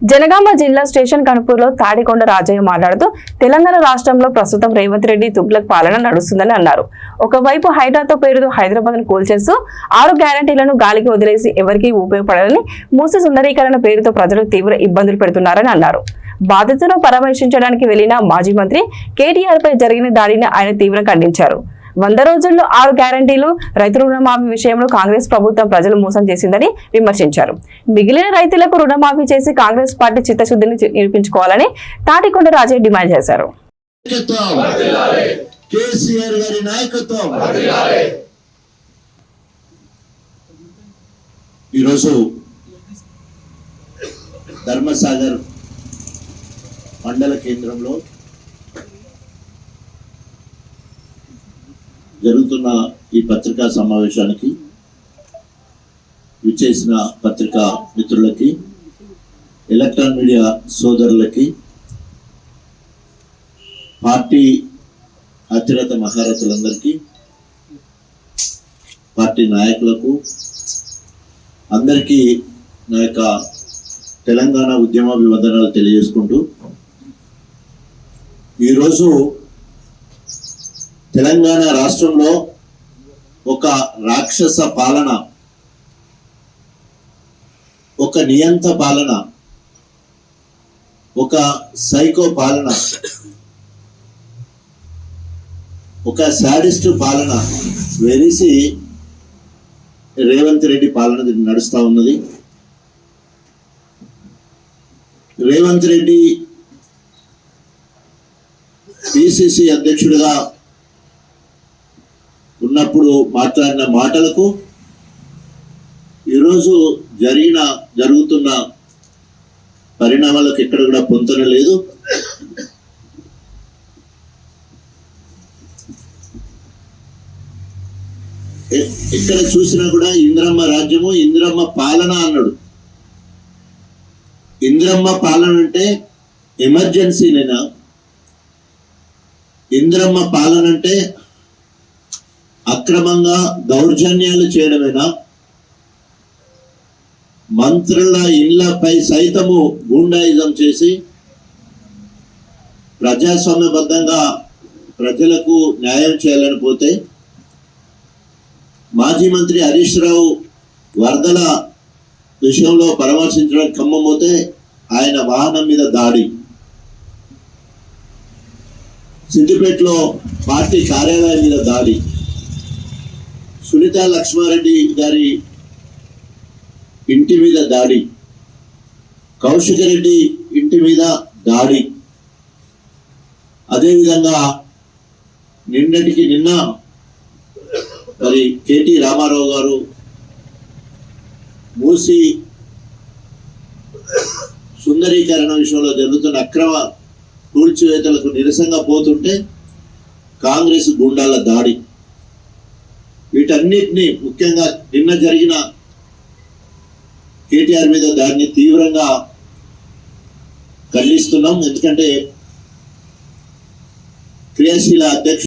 జనగామ జిల్లా స్టేషన్ కనుపూర్లో తాడికొండ రాజయ్య మాట్లాడుతూ తెలంగాణ రాష్ట్రంలో ప్రస్తుతం రేవంత్ రెడ్డి తుగ్లక్ పాలన నడుస్తుందని అన్నారు. ఒకవైపు హైడ్రాతో పేరుతో హైదరాబాద్ ను కూల్చేస్తూ 6 గ్యారంటీలను గాలికి వదిలేసి ఎవరికీ ఉపయోగపడాలని మూసి సుందరీకరణ పేరుతో ప్రజలు తీవ్ర ఇబ్బందులు పెడుతున్నారని అన్నారు. బాధితులను పరామర్శించడానికి వెళ్లిన మాజీ మంత్రి కేటీఆర్ పై జరిగిన దాడిని ఆయన తీవ్రంగా ఖండించారు. 100 రోజుల్లో 6 గ్యారంటీలు రైతు రుణమాఫీ విషయంలో కాంగ్రెస్ ప్రభుత్వం ప్రజలు మోసం చేసిందని విమర్శించారు. మిగిలిన రైతులకు రుణమాఫీ చేసి కాంగ్రెస్ పార్టీ చిత్తశుద్ధిని నిరూపించుకోవాలని తాడికొండ రాజయ్య డిమాండ్ చేశారు. ఈరోజు ధర్మసాగర్ మండల కేంద్రంలో జరుగుతున్న ఈ పత్రికా సమావేశానికి విచ్చేసిన పత్రికా మిత్రులకి, ఎలక్ట్రానిక్ మీడియా సోదరులకి, పార్టీ అతిరథ మహారథులందరికీ, పార్టీ నాయకులకు అందరికీ నా యొక్క తెలంగాణ ఉద్యమాభివందనాలు తెలియజేసుకుంటూ, ఈరోజు తెలంగాణ రాష్ట్రంలో ఒక రాక్షస పాలన, ఒక నియంత పాలన, ఒక సైకో పాలన, ఒక సాడిస్ట్ పాలన వెలిసి రేవంత్ రెడ్డి పాలన నడుస్తూ ఉన్నది. రేవంత్ రెడ్డి పిసిసి అధ్యక్షుడిగా ఉన్నప్పుడు మాట్లాడిన మాటలకు ఈరోజు జరుగుతున్న పరిణామాలకు ఎక్కడ కూడా పొంతన లేదు. ఎక్కడ చూసినా కూడా ఇంద్రమ్మ రాజ్యము, ఇంద్రమ్మ పాలన అన్నాడు. ఇంద్రమ్మ పాలన అంటే ఎమర్జెన్సీనేనా? ఇంద్రమ్మ పాలన అంటే అక్రమంగా దౌర్జన్యాలు చేయడమేనా? మంత్రుల ఇళ్లపై సైతము గూండాయిజం చేసి ప్రజాస్వామ్యబద్ధంగా ప్రజలకు న్యాయం చేయాలని పోతే, మాజీ మంత్రి హరీష్ రావు వరదల విషయంలో పరామర్శించడానికి ఖమ్మం పోతే ఆయన వాహనం మీద దాడి, సిద్దిపేటలో పార్టీ కార్యాలయం మీద దాడి, సునీత లక్ష్మారెడ్డి గారి ఇంటి మీద దాడి, కౌశిక్ రెడ్డి ఇంటి మీద దాడి, అదేవిధంగా నిన్న మరి కేటీ రామారావు గారు మూసి సుందరీకరణ విషయంలో జరుగుతున్న అక్రమ కూల్చివేతలకు నిరసనగా పోతుంటే కాంగ్రెస్ గుండాల దాడి, వీటన్నిటినీ ముఖ్యంగా నిన్న జరిగిన కేటీఆర్ మీద దాన్ని తీవ్రంగా ఖండిస్తున్నాం. ఎందుకంటే క్రియాశీల అధ్యక్షుడు